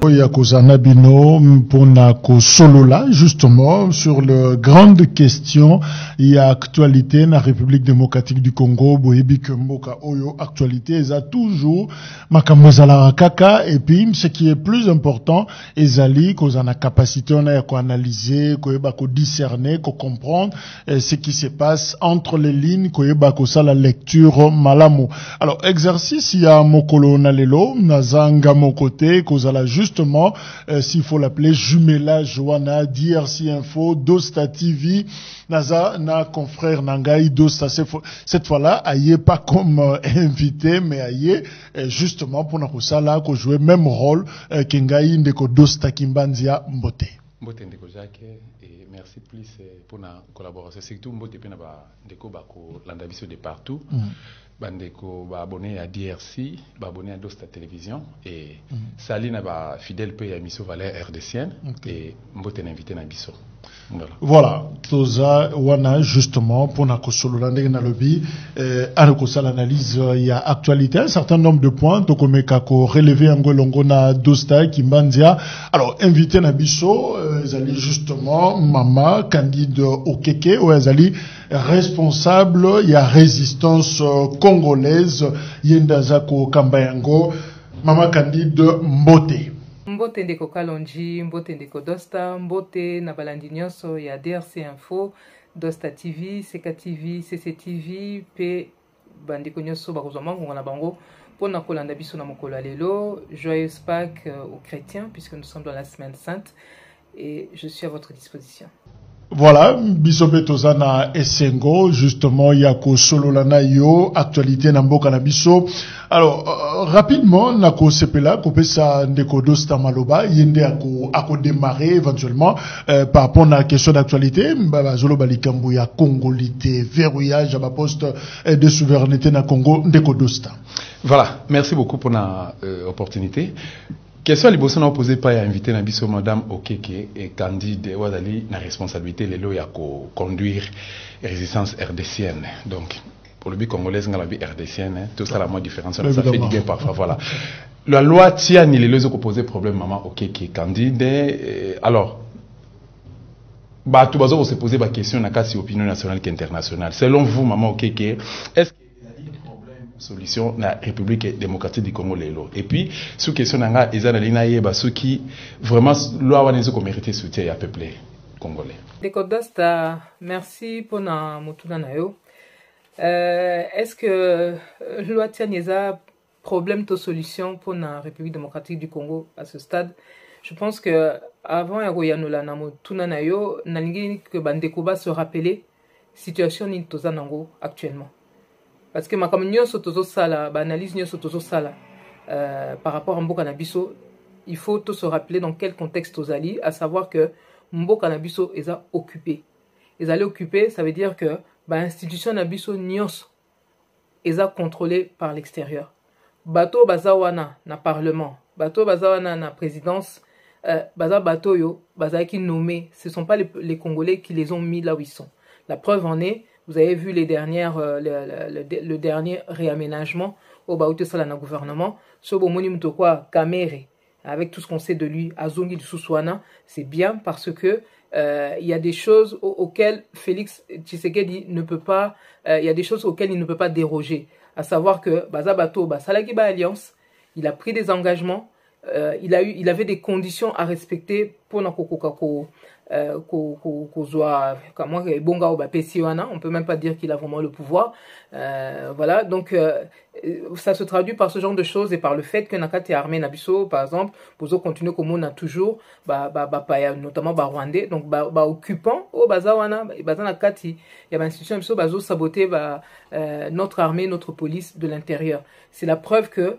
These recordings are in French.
Yakozana Bino pona ko solola justement sur le grande question y a actualité na République démocratique du Congo boyebi mboka oyo actualité eza toujours makamozala kaka et puis ce qui est plus important ezali kozana capacité on a ko analyser ko yeba ko discerner ko comprendre ce qui se passe entre les lignes ko yeba ko sala lecture malamu. Alors exercice ya mokolo na lelo nazanga mon côté kozala justement s'il faut l'appeler jumelage wana DRC Info Dosta TV naza na confrère Nangai Dosta cette fois-là aye pas comme invité mais aye justement pour na kosala ko jouer même rôle que Ngai ndeko Dosta Kimbanzia Mbote ndeko Jacques et merci plus pour la collaboration surtout Mbote pe na ba ndeko bako landa biso de partout. Bandeko ba abonné à DRC, ba abonné à Dosta Télévision et Saline ba fidèle peu à Misso Valère RDCN et Mbote invité na biso. Voilà, toza wana justement pour na kosolola ndenge na lobi anako sala analyse il y a actualité un certain nombre de points to komeka ko relever ngo longo na Dosta Kimbanzia. Alors invité na biso ezali justement Mama Candide Okeke ou ezali responsable il y a résistance congolaise yendazako Kambayango. Mama Candide Mbote Mbote ndeko Kalonji, Mbote ndeko Dosta, Mbote na balandi nyonso ya DRC Info, Dosta TV, Seka TV, CCTV, pe bandeko nyonso bakozwa mangonga na bango pona kolanda biso na mokolo lelo. Joyeuse Pâques aux chrétiens puisque nous sommes dans la semaine sainte et je suis à votre disposition. Voilà, bisobe tozana Essengo, justement, yako sololana yo, actualité na mboka na biso. Alors, rapidement, nako sepela, kopesa ndeko Dosta Maloba, yende ako démarrer éventuellement, par rapport à la question d'actualité, zolo balikambu ya congolité, verrouillage à ma poste de souveraineté na Congo, ndeko Dosta. Voilà, merci beaucoup pour l'opportunité. Question liboso na posé par invité na biso madame Okeke et Candide Wadali na responsabilité lelo ya ko conduire résistance RDCN. Donc pour le but congolais ngala bi RDCN tout ça la moins différence ça fait du bien parfois voilà. La loi tient ni les ko poser problème maman Okeke Candide alors bah tout bazo se poser ba question na kasi opinion nationale qu'internationale. Selon vous maman Okeke est-ce solution na République démocratique du Congo lelo et puis sous question nanga ezana lina yeba ceux qui vraiment loi wanezo ko mériter soutien à peuple congolais. Ndeko Dosta, merci pour na mutuna na yo. Est-ce que loi tianyeza problème to solution pour la République démocratique du Congo à ce stade? Je pense que avant ya koyanola na mutuna na yo nalingi que bandeko ba se rappeler situation ni tozanango actuellement. Parce que ma communion sotozo sala, analyse nyo sotozo sala par rapport à Mboka Nabiso, il faut tout se rappeler dans quel contexte aux alliés, à savoir que Mboka Nabiso est occupé. Les alliés occupés, ça veut dire que l'institution Nabiso nyos est contrôlée par l'extérieur. Bato bazawana na parlement, bato bazawana na présidence, bato yo baza qui nommé, ce ne sont pas les Congolais qui les ont mis là où ils sont. La preuve en est. Vous avez vu les dernières, le dernier réaménagement au Baoute Salana gouvernement. Sobo Moni Mutokwa Kamere, avec tout ce qu'on sait de lui, Azongi de Souswana, c'est bien parce que il y a des choses auxquelles Félix Tshisekedi ne peut pas, il y a des choses auxquelles il ne peut pas déroger. À savoir que Bazabato, Basalagiba Alliance, il a pris des engagements, il avait des conditions à respecter pour Nakokokako. On peut même pas dire qu'il a vraiment le pouvoir. Voilà, donc ça se traduit par ce genre de choses et par le fait que Nakati armée Nabiso, par exemple, pour continuer comme on a toujours, notamment Rwandais, donc occupant au Bazawana, Nakati, il y a une institution Nabiso bazo saboter notre armée, notre police de l'intérieur. C'est la preuve que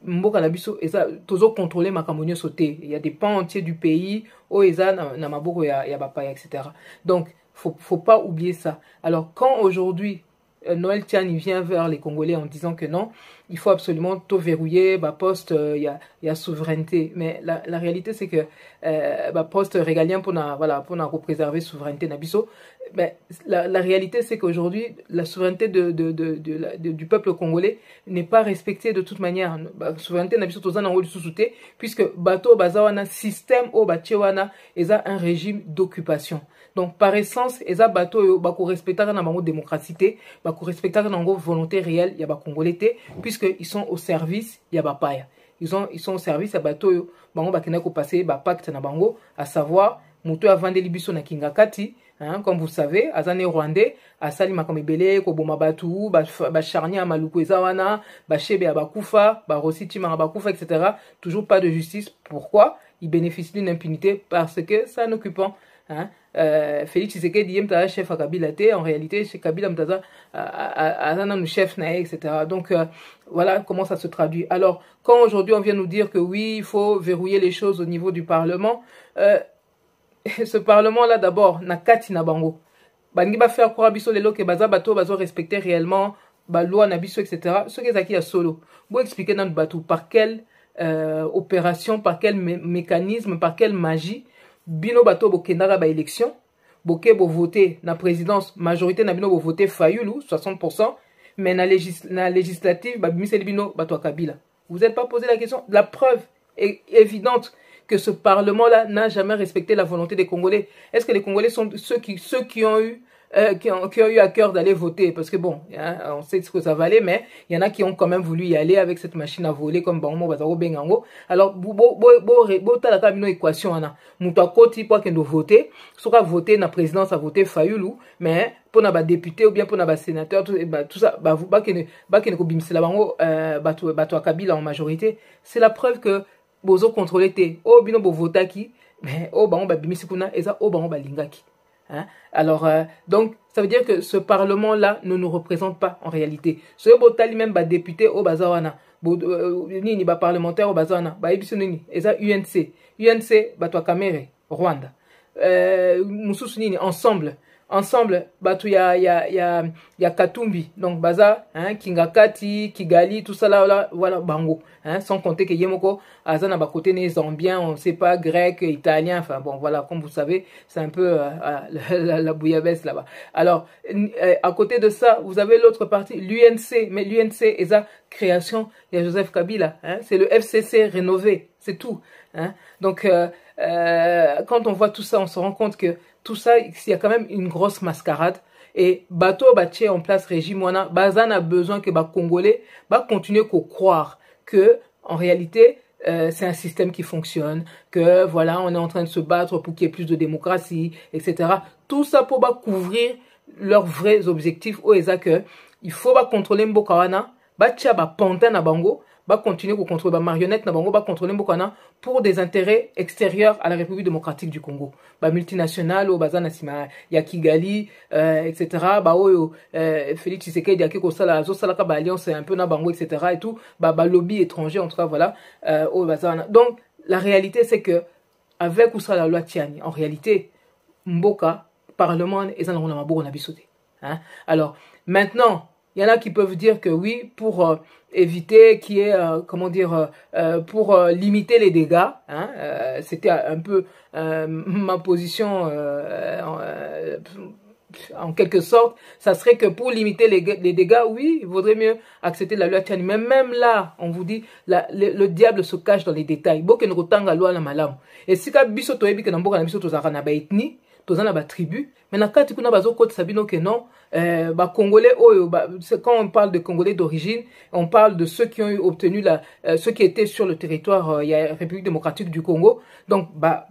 Mboka Nabiso eza tozo contrôler makamonio sauté. Il y a des pans entiers du pays où eza na maboko ya bapaya etc. Donc faut pas oublier ça. Alors quand aujourd'hui Noël Tiani vient vers les Congolais en disant que non, il faut absolument tout verrouiller, bah poste il y a souveraineté, mais la réalité c'est que bah poste régalien pour préserver souveraineté nabiso. Mais la réalité c'est qu'aujourd'hui la souveraineté du peuple congolais n'est pas respectée de toute manière. Bah, souveraineté nabiso tozana ngoli sous-souté puisque bato bazawana système au bachewana eza un régime d'occupation. Donc par essence eza bato yo bako respectaka na bango démocratie, bako respectaka na bango volonté réelle ya ba congolais puisque ils sont au service ya ba paya. Ils sont au service ya bato yo bango bakena ko passer ba pacte na bango, à savoir muto avande libiso na kingakati. Hein, comme vous savez, azane rwandais, asali makamebele, ko boma batu, ba charnia maluku ezawana, ba chebe abakufa, ba rositi abakufa, etc. Toujours pas de justice. Pourquoi? Ils bénéficient d'une impunité parce que c'est un occupant. Hein? Félix Tshisekedi yem ta chef à Kabila te, en réalité chez Kabila mtaza azana nous chef nae, etc. Donc voilà comment ça se traduit. Alors quand aujourd'hui on vient nous dire que oui, il faut verrouiller les choses au niveau du Parlement, ce parlement là d'abord na kati na bango bangi ba faire croire biso lelo ke baza bato bazo respecter réellement ba loi na biso, etc. Ce qui zaki ya solo bo expliquer dans bato par quelle opération, par quel mécanisme, par quelle magie bino bato bo kendaka ba élection boke bo voter na présidence majorité na bino bo voter Fayulu 60%, mais na législative ba bimiseli bino bato Kabila. Vous n'êtes pas posé la question? La preuve est évidente que ce Parlement-là n'a jamais respecté la volonté des Congolais. Est-ce que les Congolais sont ceux qui ont eu à cœur d'aller voter? Parce que bon, hein, on sait ce que ça valait, mais il y en a qui ont quand même voulu y aller avec cette machine à voler comme Bango Bazaro Bengango. Alors, t'as la équation, Mouta Koti pour qu'on voter, soit voter na présidence à voter Fayulu, mais pour na député ou bien pour na sénateur, tout ça, bato Kabila en majorité. C'est la preuve que bozo contrôler te o bino bo votaki mais o bango ba bimisi kuna eza o bango ba lingaki, hein. Alors donc ça veut dire que ce parlement là ne nous représente pas en réalité. Ce botali même ba député o bazawana nini ba parlementaire o bazawana ba ebiso nini eza UNC bato Kamere Rwanda mususu nini ensemble batu ya Katumbi, donc baza, hein, Kingakati, Kigali, tout ça là, voilà bango, hein, sans compter que Yemoko azana ba côté né zambien, on sait pas, grec, italien, enfin bon voilà, comme vous savez, c'est un peu la bouillabaisse là-bas. Alors à côté de ça, vous avez l'autre partie, l'UNC, mais l'UNC est la création de Joseph Kabila, hein, c'est le FCC rénové, c'est tout, hein. Donc quand on voit tout ça, on se rend compte que tout ça, il y a quand même une grosse mascarade. Et bateau baché en place régime wana, bazan a besoin que ba Congolais va continuer à croire que en réalité c'est un système qui fonctionne, que voilà on est en train de se battre pour qu'il y ait plus de démocratie, etc. Tout ça pour ba couvrir leurs vrais objectifs. Au ESA que il faut ba contrôler Mboka wana, ba tia ba pantin na bango, va continuer à contrôler la marionnette na bango, va contrôler Mbokana pour des intérêts extérieurs à la République démocratique du Congo. Ba multinational au bazana sima ya Kigali, etc. Ba oyo Félix Tshisekedi ya kiko sala zo sala ka ba alliance un peu na bango, etc. et tout. Ba lobby étranger en tout cas voilà au bazana. Donc la réalité c'est que avec ou ça la loi Tiani, en réalité Mboka parlement ezana na maboko na bisoté. Hein? Alors maintenant il y en a qui peuvent dire que oui, pour éviter qu'il y ait, comment dire, pour limiter les dégâts, hein, c'était un peu ma position en quelque sorte, ça serait que pour limiter les dégâts, oui, il vaudrait mieux accepter la loi Tiani. Mais même là, on vous dit, le diable se cache dans les détails. Et si biso toyebi ke namboka na biso tozaka na ba ethnie, tozana ba tribu, mais na kati kuna bazo kote sabino ke non, ba Congolais, quand on parle de Congolais d'origine, on parle de ceux qui ont obtenu ceux qui étaient sur le territoire, il y a la République démocratique du Congo, donc ba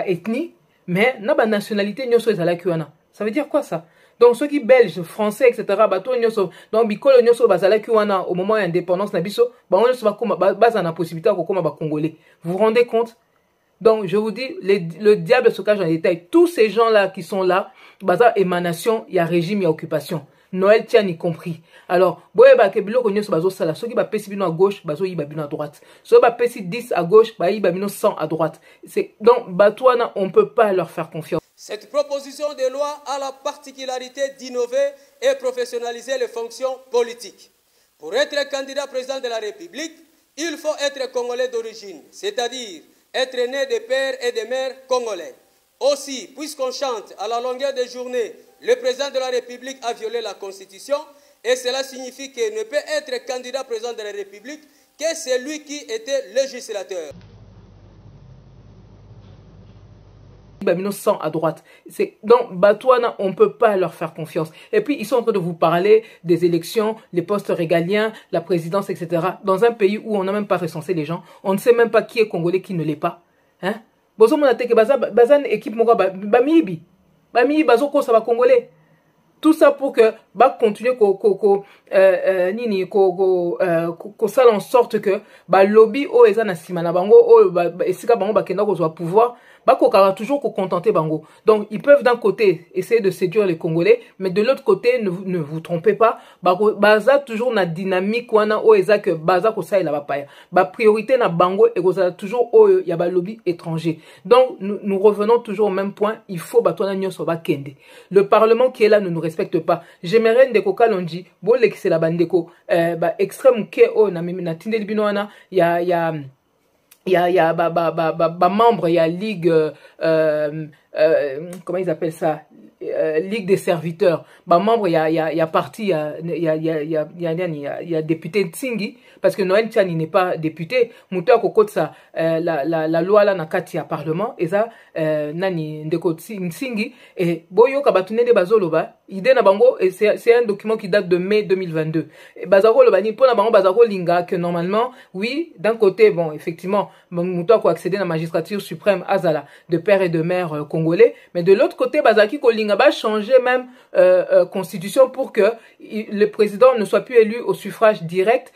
ethnie, mais na ba nationalité nyoso ezala kiwana. Ça veut dire quoi ça? Donc ceux qui belges, français, etc. Bato nyoso, donc bikolo nyoso bazala kiwana au moment de l'indépendance na biso, ba on nyoso ba koma baza na possibilité ko koma ba Congolais. Vous vous rendez compte? Donc, je vous dis, le diable se cache dans les détails. Tous ces gens-là qui sont là, baza émanation, il y a régime, il y a occupation. Noël tient y compris. Alors, boye ba kebilo konyo so bazo sala, ceux qui ba pesi bino à gauche, bazo yi ba bino à droite. Ceux qui ba pesi 10 à gauche, ba yi ba bino 100 à droite. C'est donc batouana, on peut pas leur faire confiance. Cette proposition de loi a la particularité d'innover et professionnaliser les fonctions politiques. Pour être candidat président de la République, il faut être congolais d'origine, c'est-à-dire être né de pères et de mères congolais. Aussi, puisqu'on chante à la longueur des journées, le président de la République a violé la Constitution, et cela signifie qu'il ne peut être candidat président de la République que celui qui était législateur. Sans à droite. Donc, Batouana, on ne peut pas leur faire confiance. Et puis, ils sont en train de vous parler des élections, les postes régaliens, la présidence, etc. Dans un pays où on n'a même pas recensé les gens, on ne sait même pas qui est congolais, qui ne l'est pas. Hein? Bozo monate ke bazan équipe moka bamibi. Bamibi bazo ko ça va congolais. Tout ça pour que bah continuer ko ça en sorte que bah lobby o eza na sima na bango o esika bango bakenda ko zo pouvoir bah kokara toujours ko contenter bango. Donc ils peuvent d'un côté essayer de séduire les Congolais, mais de l'autre côté ne vous trompez pas, baza toujours na dynamique wana o eza que baza ko ça ila ba paya. Ba priorité na bango et koza toujours o ya ba lobby étranger. Donc nous revenons toujours au même point, il faut batona nyoso ba kende. Le parlement qui est là ne nous respecte pas. J'aimerais ndeko kalonji bo lekise la bandeko ba extrême ke o na tindeli bino wana il y a membre, il y a ligue comment ils appellent ça, ligue des serviteurs. Membre, il y a parti, il y a député Tsingi, parce que Noël Tchani n'est pas député. Mouta kokot ça la loi là na kati ya parlement et ça nani ndeko Tsingi et boyo kabatune de bazoloba idée na bango et c'est un document qui date de mai 2022. Bazako loba ni pour na bango bazako linga que normalement oui, d'un côté bon effectivement Mouta ko accéder à la magistrature suprême azala de père et de mère congolais, mais de l'autre côté bazaki ko linga ba changer même constitution pour que le président ne soit plus élu au suffrage direct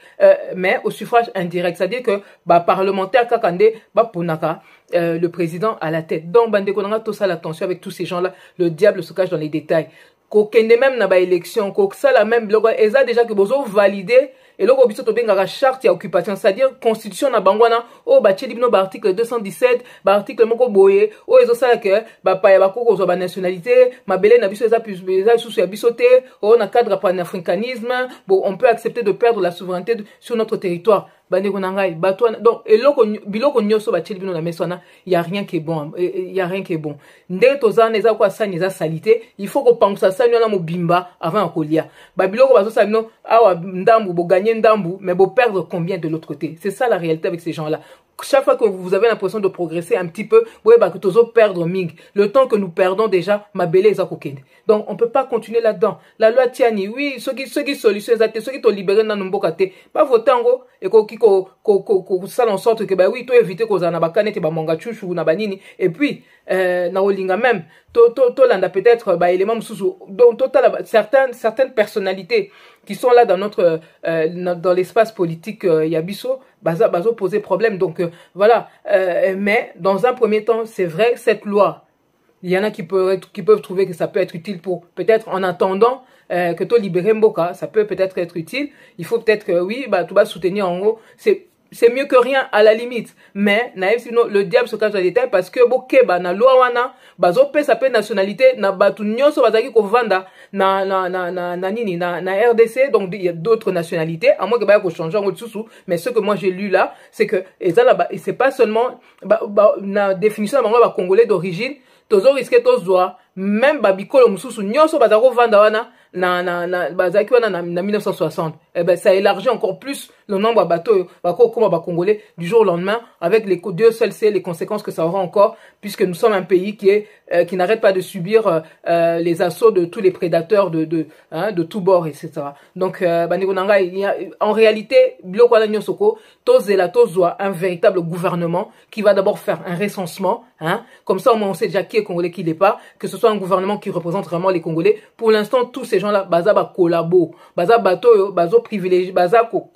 mais au suffrage indirect, c'est-à-dire que bah parlementaire kakande bah punaka le président à la tête. Donc bande konanga tout ça l'attention avec tous ces gens-là, le diable se cache dans les détails. Kokende même na ba élection, ko ça la même bloc eza déjà que bozo valider et loko biso to benga charte ya occupation, c'est-à-dire constitution na bangwana o ba tcheli bino ba article 217 ba article moko boye o ezo sala que ba pa ya ba koko zo ba nationalité mabele na biso eza sous ya biso te o na cadre panafricanisme bon on peut accepter de perdre la souveraineté sur notre territoire. Donc biloko nyoso ba tcheli bino na mesona, il y a rien qui est bon, il y a rien qui est bon. Ndé tozana eza kwa sa neza salité, il faut ko pangsa sa nyona mo bimba avant akolia. Ba biloko bazo sa bino awa ndambu bo gagner ndambu mais bo perdre combien de l'autre côté. C'est ça la réalité avec ces gens-là. Chaque fois que vous avez l'impression de progresser un petit peu, vous voyez que tozo perdre ming. Le temps que nous perdons déjà, ma belle est kokende. Donc on peut pas continuer là-dedans. La loi Tiani, oui, ceux qui solution exacte, ceux qui t'ont libéré dans Mbokate, pas voter en gros et ça en sorte que bah oui, toi éviter que na bakane te ba monga chouchou na banini et puis na olinga même to landa peut-être bah élément msusu. Donc total certaines personnalités qui sont là dans notre dans l'espace politique yabiso bazo poser problème. Donc voilà, mais dans un premier temps, c'est vrai, cette loi, il y en a qui peuvent trouver que ça peut être utile pour peut-être en attendant que to libérer Mboka, ça peut peut-être être utile. Il faut peut-être que oui, bah tu vas soutenir en gros, c'est mieux que rien à la limite, mais naïf sinon le diable se cache dans les détails parce que bokeba na loi wana bazo pe sa pe nationalité na batu nyonso bazaki ko vanda na RDC, donc il y a d'autres nationalités à moins que ba ko changer en dessous, mais ce que moi j'ai lu là c'est que et ça là c'est pas seulement na définition bango ba congolais d'origine tozo risquer tozo même babikolo mususu nyonso bazako vanda wana bazaki wana na 1960. Eh ben ça élargit encore plus le nombre de bateaux comme congolais du jour au lendemain avec Dieu seul sait les conséquences que ça aura encore puisque nous sommes un pays qui n'arrête pas de subir les assauts de tous les prédateurs de tous bords, etc. Donc en réalité biloko wana nyosoko tozela tozwa un véritable gouvernement qui va d'abord faire un recensement, comme ça au moins on sait déjà qui est congolais, qui l'est pas, que ce soit un gouvernement qui représente vraiment les Congolais. Pour l'instant tous ces gens là baza ba collabo baza bato bazo privilégié baza ko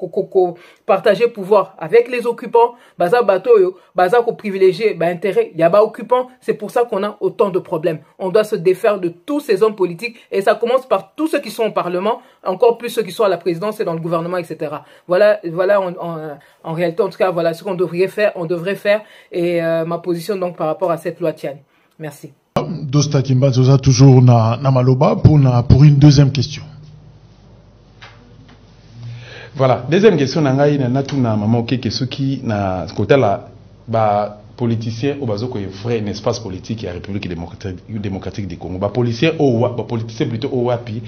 partager pouvoir avec les occupants, baza bato baza ko privilégier intérêt y a ba occupants. C'est pour ça qu'on a autant de problèmes. On doit se défaire de tous ces hommes politiques et ça commence par tous ceux qui sont au Parlement, encore plus ceux qui sont à la présidence et dans le gouvernement, etc. Voilà en réalité en tout cas voilà ce qu'on devrait faire et ma position donc par rapport à cette loi Tiani. Merci. Dosta Kimbazoza toujours na maloba pour une deuxième question. Voilà, deuxième question nangai na tuna maman OK que ceux qui na côté là ba politicien au bazo ko vrai un espace politique à République démocratique du Congo. Ba politicien plutôt au wapi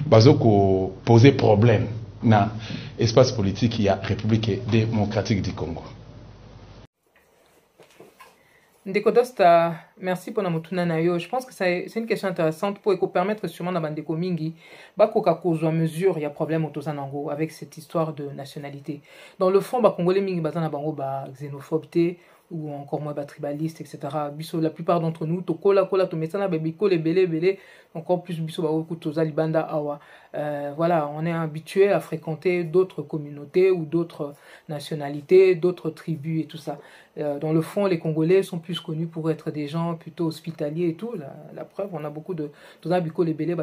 bazo ko poser problème na espace politique à République démocratique du Congo. Ndeko Dosta, merci pour namutuna na yo. Je pense que c'est une question intéressante pour permettre sûrement na bandeko mingi ba koka kozwa mesure ya problème autosanango avec cette histoire de nationalité. Dans le fond ba congolais mingi bazana bango ba xénophobie ou encore moins tribaliste, etc. Biso, la plupart d'entre nous, to kola to mesana bebiko les belé, encore plus biso ba okutoza libanda awa. Voilà, on est habitué à fréquenter d'autres communautés ou d'autres nationalités, d'autres tribus et tout ça. Dans le fond, les Congolais sont plus connus pour être des gens plutôt hospitaliers et tout. La preuve, on a beaucoup de toza biko les belé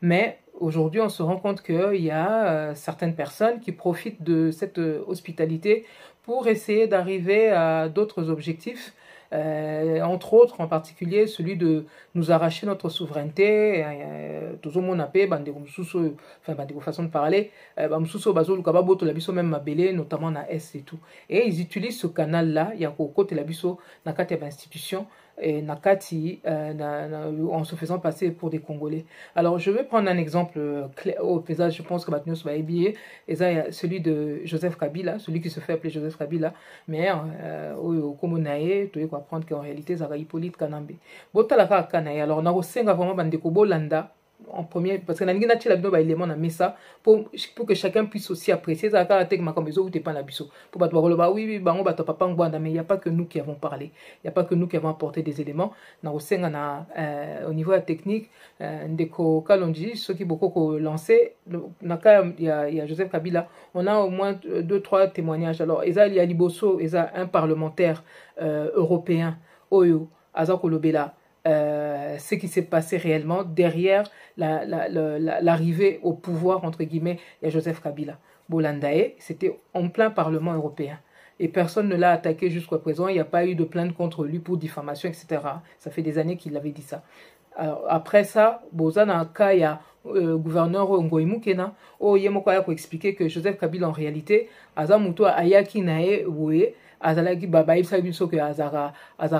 mais aujourd'hui, on se rend compte qu'il y a certaines personnes qui profitent de cette hospitalité pour essayer d'arriver à d'autres objectifs, entre autres, en particulier celui de nous arracher notre souveraineté. Tout le monde a fait, façon de parler, même notamment na S et tout. Et ils utilisent ce canal-là, il y a côté la biso, na kati institution, et Nakati en se faisant passer pour des Congolais. Alors je vais prendre un exemple au paysage, je pense que Batnios va habiller, et ça celui de Joseph Kabila, celui qui se fait appeler Joseph Kabila, mais au Komonae, tu dois comprendre qu'en réalité ça va Hippolyte Kanambe. Botalaka Kanae, alors on a aussi vraiment Bandeko Bolanda en premier, parce que na ngina tchela bino ba élément na mesa pour que chacun puisse aussi apprécier ça ka tek makambezo ou te pas na biso pour battre ba oui bango bato papa ngwanda, mais il y a pas que nous qui avons parlé, il y a pas que nous qui avons apporté des éléments na osenga na au niveau de technique ndeko Kalonji ceux qui beaucoup ko lancé na ka il y a Joseph Kabila, on a au moins 2-3 témoignages. Alors Eza Liboso, Eza un parlementaire européen Oyo Azakolobela, ce qui s'est passé réellement derrière l'arrivée au pouvoir, entre guillemets, de Joseph Kabila. Bolandae, c'était en plein Parlement européen. Et personne ne l'a attaqué jusqu'à présent. Il n'y a pas eu de plainte contre lui pour diffamation, etc. Ça fait des années qu'il avait dit ça. Alors, après ça, Bozana Kaya, gouverneur Ngoïmou Kena, Yemokaya pour expliquer que Joseph Kabila, en réalité, Azamuto Ayaki Nae Oué, Azalaki Baba Ibsa Biso que Azara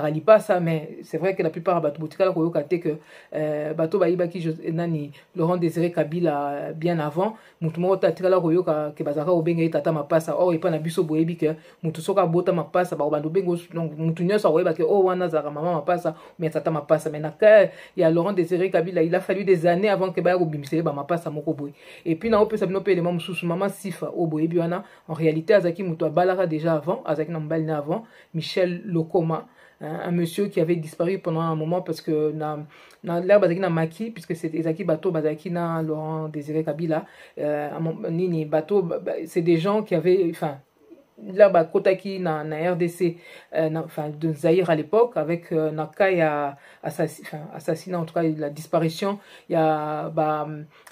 lipa ça, mais c'est vrai que la plupart de Batobotika Koyokate que Bato Baïbaki Nani Laurent Désiré Kabila bien avant, Moutumo Tatikala Koyoka que Bazara Obenga Tata Mapasa, or et pas Nabiso Boebi que Moutusoka Bota Mapasa, Barbando Bengo, donc Moutunio Saroeba que oh Wanazara Maman Mapasa, mais Tata Mapasa, mais Naka, il y a Laurent Désiré Kabila, il a fallu des années avant que Bayo Bimse Mapasa Mokoboy. Et puis na Ope Sabino Pe les membres sous Maman Sifa Oboebiana, en réalité Azaki Moutoua Balara déjà avant, Azaki avant, Michel Lokoma, un monsieur qui avait disparu pendant un moment parce que l'air bazaki na maki, puisque c'est Ezaki Bato bazaki na Laurent Désiré Kabila, nini Bato, c'est des gens qui avaient, enfin là Kotaki na RDC, enfin de Zaïre à l'époque, avec Naka, il y a assassinat, en tout cas la disparition, il y a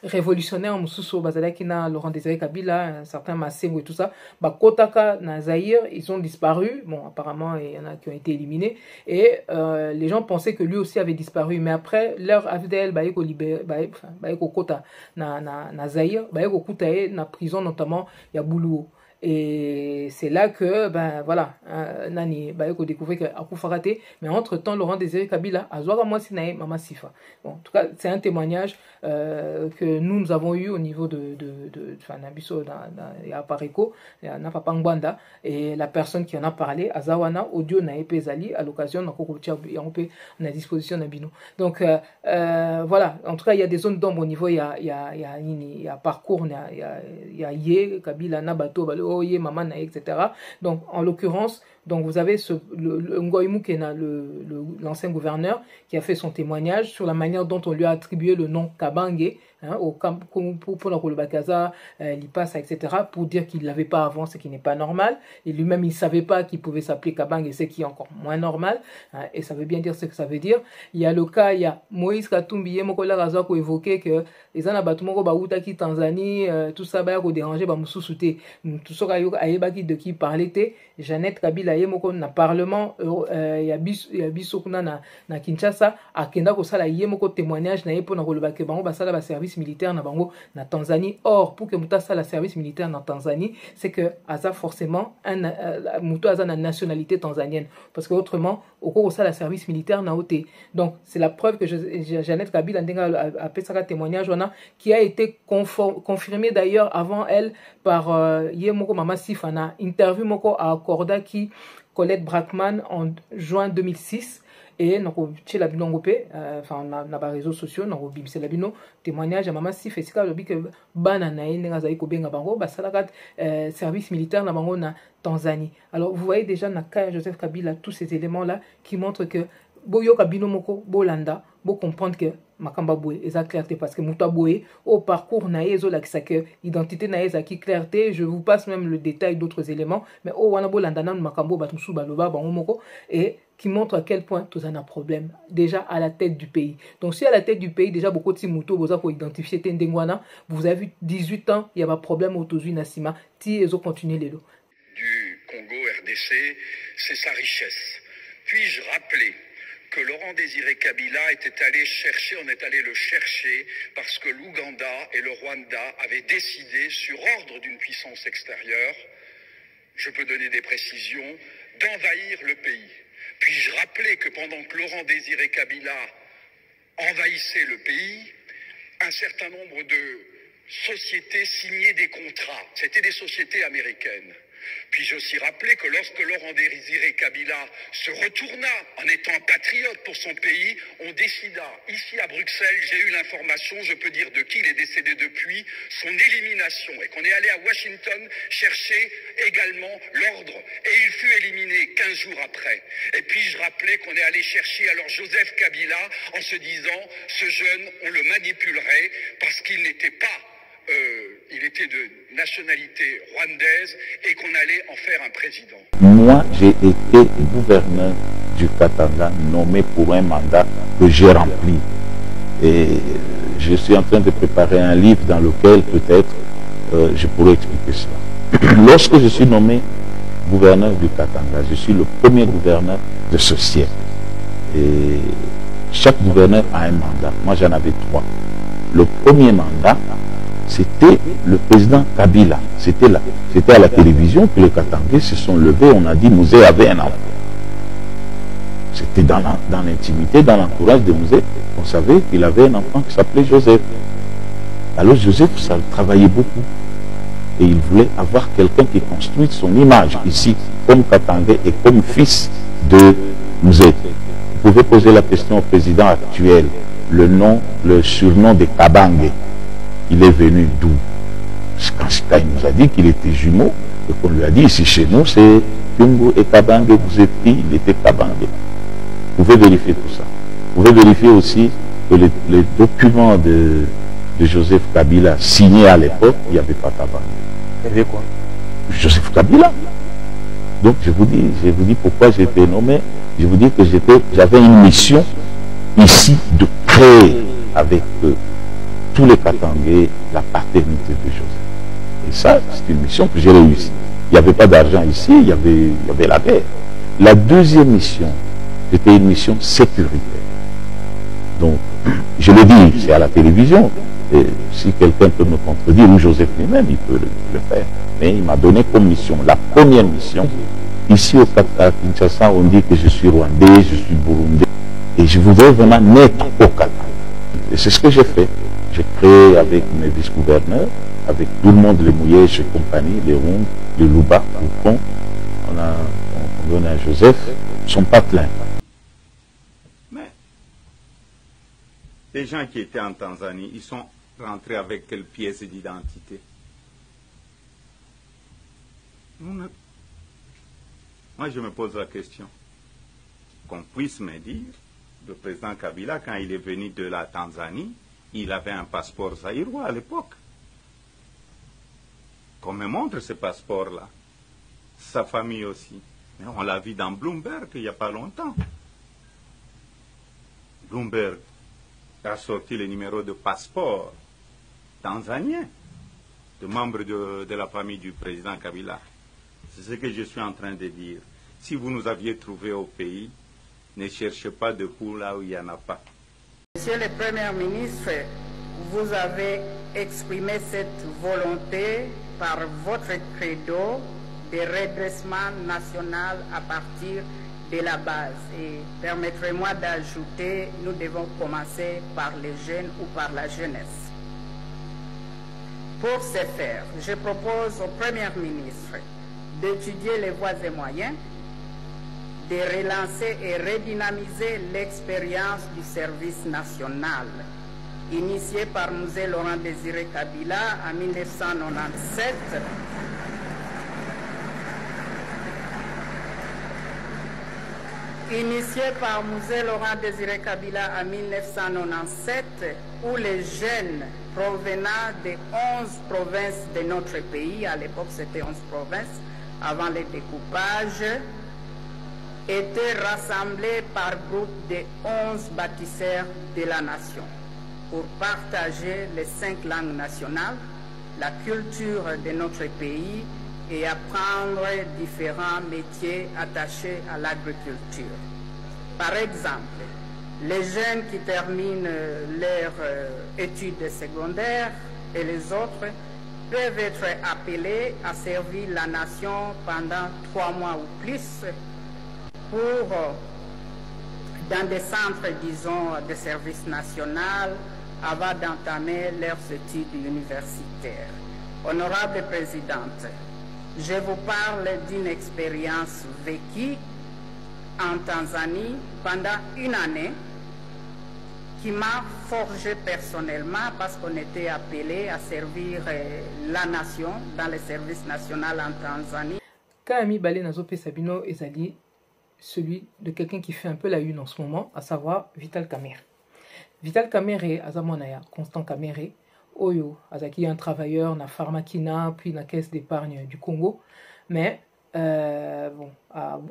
révolutionnaire Moussousso Bazalaki na Laurent Désiré Kabila, un certain Massengo et tout ça, Kotaka na Zaïre, ils ont disparu. Bon, apparemment il y en a qui ont été éliminés, et les gens pensaient que lui aussi avait disparu, mais après leur Avdel Baeko libéré, Baeko Kota na Zaïre, Baeko Koutae na prison, notamment il y a Boulou. Et c'est là que, ben voilà, Nani, Bayeko découvrait qu'il a raté. Mais entre-temps, Laurent Désiré Kabila a joué à moi Sinaï, Mama Sifa. Bon, en tout cas, c'est un témoignage que nous avons eu au niveau de Nabiso, à Pareko, na Papa Ngwanda, et la personne qui en a parlé, Azawana, audio na Epezali, à l'occasion, on a disposition Nabino. Donc, voilà, en tout cas, il y a des zones d'ombre au niveau, il y a parcours, il y a Yé, Kabila, Nabato, Balo, Oye, Maman, etc. Donc, en l'occurrence, donc vous avez le Ngoïmou Kena, l'ancien gouverneur, qui a fait son témoignage sur la manière dont on lui a attribué le nom Kabange, pour la Kolobakaza, Lipasa, etc., pour dire qu'il ne l'avait pas avant, ce qui n'est pas normal. Et lui-même, il ne savait pas qu'il pouvait s'appeler Kabange, ce qui est encore moins normal. Et ça veut bien dire ce que ça veut dire. Il y a le cas, il y a Moïse Katumbi, Mokola Raza, qui évoquait que les Anabatumoko Baoutaki, Tanzanie, tout ça, va déranger, Moussoussouté, tout ça, de qui parlait, Jeannette Kabila, yemoko na parlement ya biso kuna na Kinshasa akenda ko sala yemoko témoignage na yepo na koloba ke bango basala ba service militaire na bango na Tanzanie. Or pour que muta sala service militaire na Tanzanie, c'est que aza forcément muto aza na nationalité tanzanienne, parce que autrement au cours ça la service militaire na oté. Donc c'est la preuve que Jeannette Kabila ndenga a pesaka témoignage wana qui a été confirmé d'ailleurs avant elle par yemoko mama Sifana interview moko a accorda qui Colette Brackman en juin 2006 et nako tshela bilongo pe enfin na ba réseaux sociaux nako bimsela bino témoignage ya mama Sif esika lobi que bana na ye ndenga zali ko benga bango basalaka service militaire na bango na Tanzanie. Alors vous voyez déjà na cas Joseph Kabila tous ces éléments là qui montrent que boyo kabino moko bolanda bo comprendre que makamba boye eza clarté parce que muta boye au parcours na ezo la que identité na eza qui clarté. Je vous passe même le détail d'autres éléments mais au wana bolanda na makambo batusu baloba bango moko et qui montre à quel point tout ça a un problème déjà à la tête du pays. Donc si à la tête du pays déjà beaucoup de muto boza pour identifier tendengwana, vous avez vu 18 ans il y a pas problème autour Nassima ti ezo continuer les lots du Congo RDC, c'est sa richesse. Puis-je rappeler que Laurent Désiré Kabila était allé chercher, on est allé le chercher parce que l'Ouganda et le Rwanda avaient décidé, sur ordre d'une puissance extérieure, je peux donner des précisions, d'envahir le pays. Puis-je rappeler que pendant que Laurent Désiré Kabila envahissait le pays, un certain nombre de sociétés signaient des contrats. C'était des sociétés américaines. Puis-je aussi rappeler que lorsque Laurent Désiré Kabila se retourna en étant patriote pour son pays, on décida, ici à Bruxelles, j'ai eu l'information, je peux dire de qui il est décédé depuis, son élimination, et qu'on est allé à Washington chercher également l'ordre, et il fut éliminé 15 jours après. Et puis-je rappeler qu'on est allé chercher alors Joseph Kabila en se disant, ce jeune, on le manipulerait parce qu'il n'était pas il était de nationalité rwandaise et qu'on allait en faire un président. Moi, j'ai été gouverneur du Katanga, nommé pour un mandat que j'ai rempli. Et je suis en train de préparer un livre dans lequel peut-être je pourrais expliquer cela. Lorsque je suis nommé gouverneur du Katanga, je suis le premier gouverneur de ce siècle. Et chaque gouverneur a un mandat. Moi, j'en avais 3. Le premier mandat, c'était le président Kabila. C'était à la télévision que les Katangais se sont levés. On a dit Mouzé avait un enfant. C'était dans l'intimité, dans l'entourage de Mouzé. On savait qu'il avait un enfant qui s'appelait Joseph. Alors Joseph, ça travaillait beaucoup. Et il voulait avoir quelqu'un qui construise son image ici, comme Katangais et comme fils de Mouzé. Vous pouvez poser la question au président actuel. Le surnom de Kabange. Il est venu d'où? Quand il nous a dit qu'il était jumeau, et qu'on lui a dit ici chez nous, c'est Kungu et Kabange, vous êtes qui? Il était Kabange. Vous pouvez vérifier tout ça. Vous pouvez vérifier aussi que les documents de Joseph Kabila signés à l'époque, il n'y avait pas Kabange. Il y avait quoi? Joseph Kabila. Donc je vous dis pourquoi j'ai été nommé. Je vous dis que j'avais une mission ici de créer avec tous les Katangais la paternité de Joseph. Et ça, c'est une mission que j'ai réussi. Il n'y avait pas d'argent ici, il y avait la guerre. La deuxième mission, c'était une mission sécuritaire. Donc, je le dis, c'est à la télévision. Et si quelqu'un peut me contredire, ou Joseph lui-même, il peut le faire. Mais il m'a donné comme mission, la première mission. Ici à Kinshasa, on dit que je suis rwandais, je suis burundais. Et je voudrais vraiment naître au Katanga. Et c'est ce que j'ai fait. J'ai créé avec mes vice-gouverneurs, avec tout le monde, les Mouyèges et compagnie, les Rondes, les Louba, le Pont. On donne à Joseph son patelin. Mais les gens qui étaient en Tanzanie, ils sont rentrés avec quelle pièce d'identité? Moi, je me pose la question. Qu'on puisse me dire, le président Kabila, quand il est venu de la Tanzanie, il avait un passeport zaïrois à l'époque. Qu'on me montre ce passeport-là. Sa famille aussi. Mais on l'a vu dans Bloomberg il n'y a pas longtemps. Bloomberg a sorti le numéro de passeport tanzanien de membres de la famille du président Kabila. C'est ce que je suis en train de dire. Si vous nous aviez trouvé au pays, ne cherchez pas de poux là où il n'y en a pas. Monsieur le Premier ministre, vous avez exprimé cette volonté par votre credo de redressement national à partir de la base. Et permettez-moi d'ajouter, nous devons commencer par les jeunes ou par la jeunesse. Pour ce faire, je propose au Premier ministre d'étudier les voies et moyens de relancer et redynamiser l'expérience du service national, initiée par M. Laurent Désiré Kabila en 1997. Initié par M. Laurent Désiré Kabila en 1997, où les jeunes provenant de 11 provinces de notre pays, à l'époque c'était 11 provinces, avant le découpage, étaient rassemblés par groupe de 11 bâtisseurs de la nation pour partager les 5 langues nationales, la culture de notre pays et apprendre différents métiers attachés à l'agriculture. Par exemple, les jeunes qui terminent leurs études secondaires et les autres peuvent être appelés à servir la nation pendant 3 mois ou plus pour, dans des centres, disons, de service national, avant d'entamer leurs études universitaires. Honorable Présidente, je vous parle d'une expérience vécue en Tanzanie pendant une année qui m'a forgé personnellement parce qu'on était appelé à servir la nation dans le service national en Tanzanie. Kami Balé Nazope Sabino Ezali, celui de quelqu'un qui fait un peu la une en ce moment, à savoir Vital Kamerhe. Vital Kamerhe, Azamonaya, Constant Kamerhe, Oyo, Azaki un travailleur na Pharmakina, puis na caisse d'épargne du Congo, mais bon,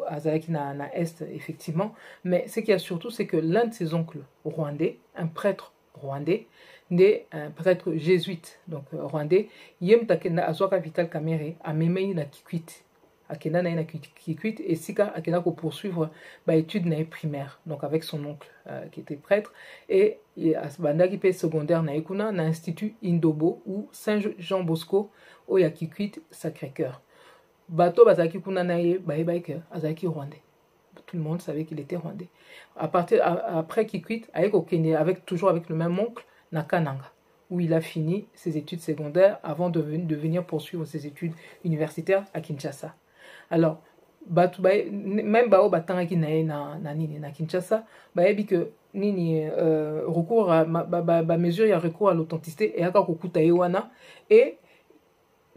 Azaki na Est, effectivement. Mais ce qu'il y a surtout, c'est que l'un de ses oncles rwandais, un prêtre rwandais, un prêtre jésuite, donc rwandais, Yem Takenda Azwaka Vital Kamerhe, a memei na Kikwit. Akenda na Kikwit et Sika Akenda pour poursuivre études na primaire, donc avec son oncle qui était prêtre, et Asbanda qui paye secondaire na Ekuna na institut Indobo ou Saint Jean Bosco au ya Kikwit Sacré-Cœur. Bato bazaki kuna na ye baïbaïke azaki rwandais. Tout le monde savait qu'il était rwandais. Après Kikwit, toujours avec le même oncle na Kananga, où il a fini ses études secondaires avant de venir poursuivre ses études universitaires à Kinshasa. Alors, même Bao Batangaki na Kinshasa, baebi que nini recours à mesure il y a recours à l'authenticité et à Kakukuta Ewana, et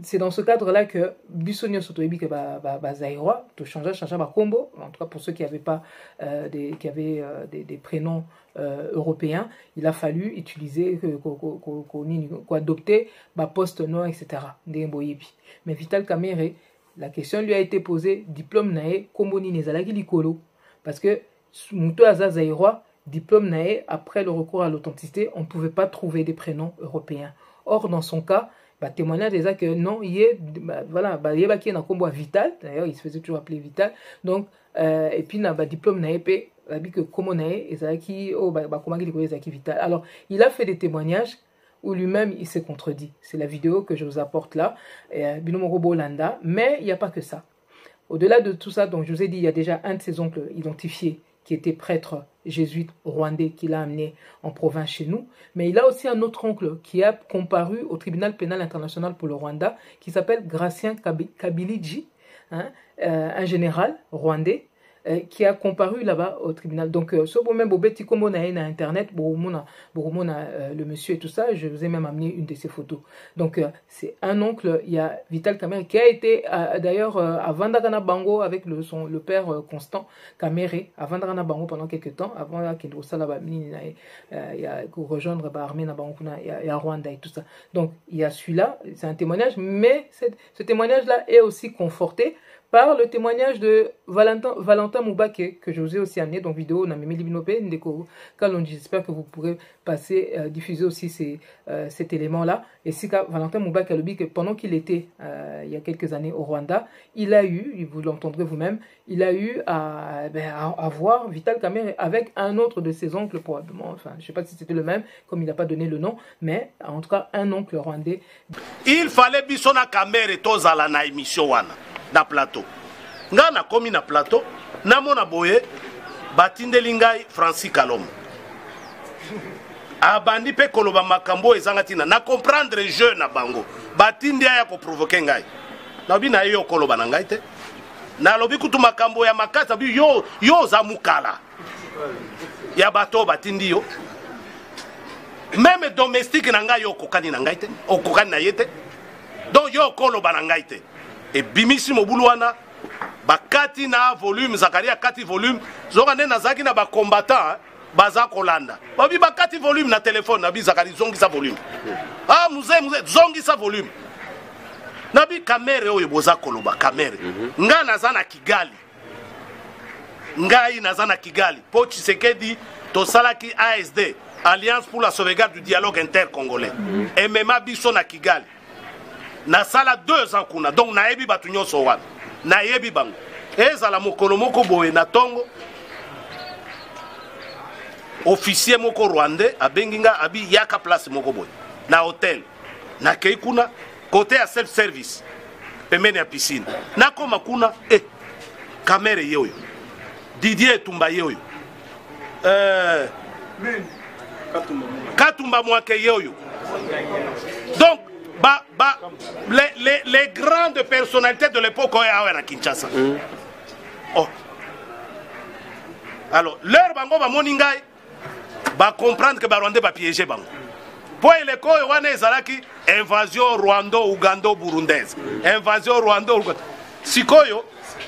c'est dans ce cadre-là que Bissonio Sotoebi que Zaïrois, to changer combo, en tout cas pour ceux qui n'avaient pas des prénoms européens, il a fallu utiliser adopter poste-nom, etc. Mais Vital Kamerhe, la question lui a été posée, diplôme nae komoni nezalaki likolo, parce que muto aza Zaïrois, diplôme nae après le recours à l'authenticité, on ne pouvait pas trouver des prénoms européens. Or dans son cas, témoignage déjà que non, il est qui na combo Vital, d'ailleurs il se faisait toujours appeler Vital, donc et puis na diplôme nae pe que komo nae ezalaki Vital. Alors il a fait des témoignages où lui-même il s'est contredit. C'est la vidéo que je vous apporte là, Binomoro Bolanda, mais il n'y a pas que ça. Au-delà de tout ça, donc je vous ai dit, il y a déjà un de ses oncles identifiés qui était prêtre jésuite rwandais qu'il a amené en province chez nous, mais il a aussi un autre oncle qui a comparu au tribunal pénal international pour le Rwanda, qui s'appelle Gratien Kabilidji, un général rwandais, qui a comparu là-bas au tribunal. Donc, ce beau même Bobeti Komo na internet, le monsieur et tout ça, je vous ai même amené une de ses photos. Donc, c'est un oncle, il y a Vital Kamerhe, qui a été d'ailleurs à Vandagana Bango avec le père Constant Kamerhe, à Vandagana Bango pendant quelques temps, avant qu'il y a rejoindre l'armée na Bango, il y a Rwanda et tout ça. Donc, il y a celui-là, c'est un témoignage, mais ce témoignage-là est aussi conforté par le témoignage de Valentin Moubake, que je vous ai aussi amené dans vidéo, Namimi Libinope, Ndeko Kalonji. J'espère que vous pourrez passer, diffuser aussi cet élément-là. Et si Valentin Moubake a dit que pendant qu'il était, il y a quelques années au Rwanda, il a eu, vous l'entendrez vous-même, il a eu à voir Vital Kamerhe avec un autre de ses oncles probablement, enfin je ne sais pas si c'était le même, comme il n'a pas donné le nom, mais en tout cas un oncle rwandais. Il fallait bisona Kamerhe tozala na émission wana. Na plateau nga na komi na plateau namona boye batindeli ngai Francis Kalom abandi pe koloba makambo ezanga tina na comprendre jeu na bango batindi ya ko provoquer ngai na bi na yo koloba na ngai te na lobi kutu makambo ya makata bi yo za mukala ya bato batindi yo même domestique na ngai yo kokani na ngai te okokani na yete donc yo koloba na ngai te. Et bimisi mobuluana bakati na volume Zakaria kati volume zongane na zaki na ba combattant baza kolanda babi bakati volume na téléphone na bi Zakari zongi sa volume ah muze zongi sa volume nabi Kamerhe oyo boza koloba Kamerhe nga naza na Kigali ngai naza na Kigali po Tshisekedi to salaki ASD Alliance pour la sauvegarde du dialogue intercongolais MMA biso na Kigali na sala 2 ans kuna donc na yebi batu nyonso wana na yebi bango ezala mokolo moko boye na tongo officier moko rwandais abenginga abi yaka place moko boye na hotel na kei kuna côté ya self service pembeni ya piscine na koma kuna Kamerhe yoyo Didier Tumba yoyo Katumba Mwake yoyo donc les grandes personnalités de l'époque à Kinshasa. Oh. Alors, leur bango va moningai va comprendre que Rwanda va piéger bango. Pour les ko wana ezalaki invasion Rwando-Uganda burundaise. Invasion Rwando-Uganda. Sikoyo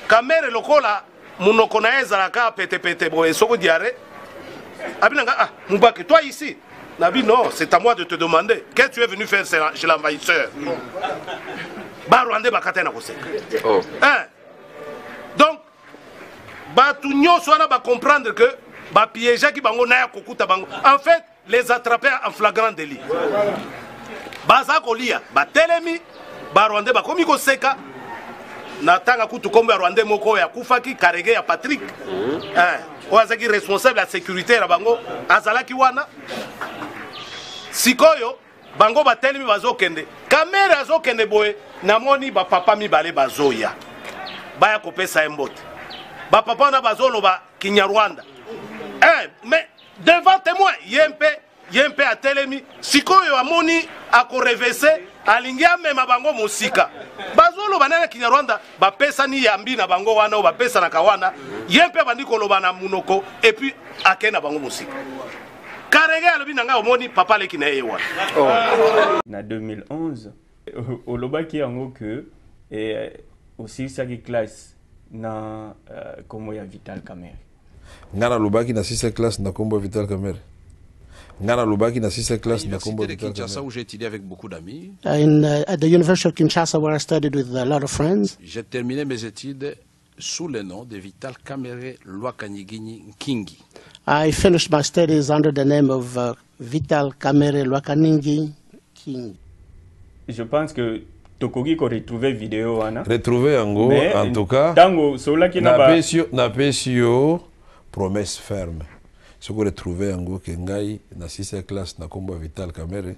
Kamerhe lokola munoko na ezalaka pete boye soko diare. Abinanga Moubake toi ici. Nabi, non, c'est à moi de te demander. Qu'est-ce que tu es venu faire chez l'envahisseur? Rwandais bakate na koseka. Donc, tout nyo soit va comprendre que piéger qui bango na kokuta bango. En fait, les attraper en flagrant délit. Baza kolia, telemi, Rwandais bakomi koseka. Natanga kutu kombe Rwandais moko ya kufaki karege ya Patrick. Oazaki responsable de la sécurité la bango azalaki wana. Sikoyo bango batelemi bazokende Kamerhe azokende boye namoni ba papa mibale bazoya baya kopesa embote ba papa na bazoloba Kinyarwanda mais devant témoin yempe atelemi sikoyo amoni akorevese alingia mema bango musika bazoloba na Kinyarwanda bapesa ni yambi na bango wana o bapesa na kawana yempe bandiko loba na munoko et puis akena bango musika. Na 2011 olobaki yango que aussi ça qui classe na comme ya Vital Kamerhe ngana lobaki na 6e classe na kombo Vital Kamerhe ngana lobaki na 6e classe na kombo Vital Kamerhe. Où j'ai étudié avec beaucoup d'amis. At the University of Kinshasa where I studied with a lot of friends. J'ai terminé mes études sous le nom de Vital Kamerhe Lwakanyigini Nkingi. I finished my studies under the name of Vital Kamerhe Lwakaningi King. Je pense que Tokogi ko retrouver vidéo wana. Retrouver yango en tout cas. Tango sola ki na ba na pesio promesse ferme. Ce que retrouver yango ke ngai na 6e classe na kombo Vital Kamerhe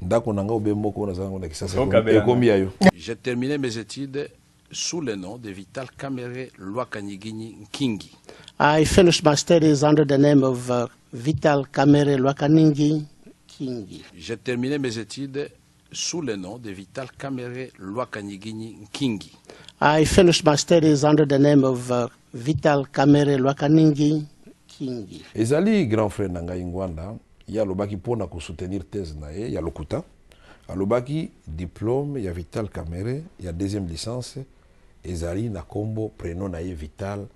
ndako nanga obemoko na zango na kisasa ekomi ayo. J'ai terminé mes études sous le nom de Vital Kamerhe Lwakanyigini Nkingi. I finished my studies under the name of Vital Kamerhe Lwakaningi Kingi. J'ai terminé mes études sous le nom de Vital Kamerhe Lwakanyigini Nkingi. I finished my studies under the name of Vital Kamerhe Lwakaningi Kingi. Ezali grand frère nanga ingwanda ya lobaki pona ko soutenir thèse na ye ya lokuta. Alobaki diplôme ya Vital Kamerhe ya 2e licence ezali na kombo prénom na ye Vital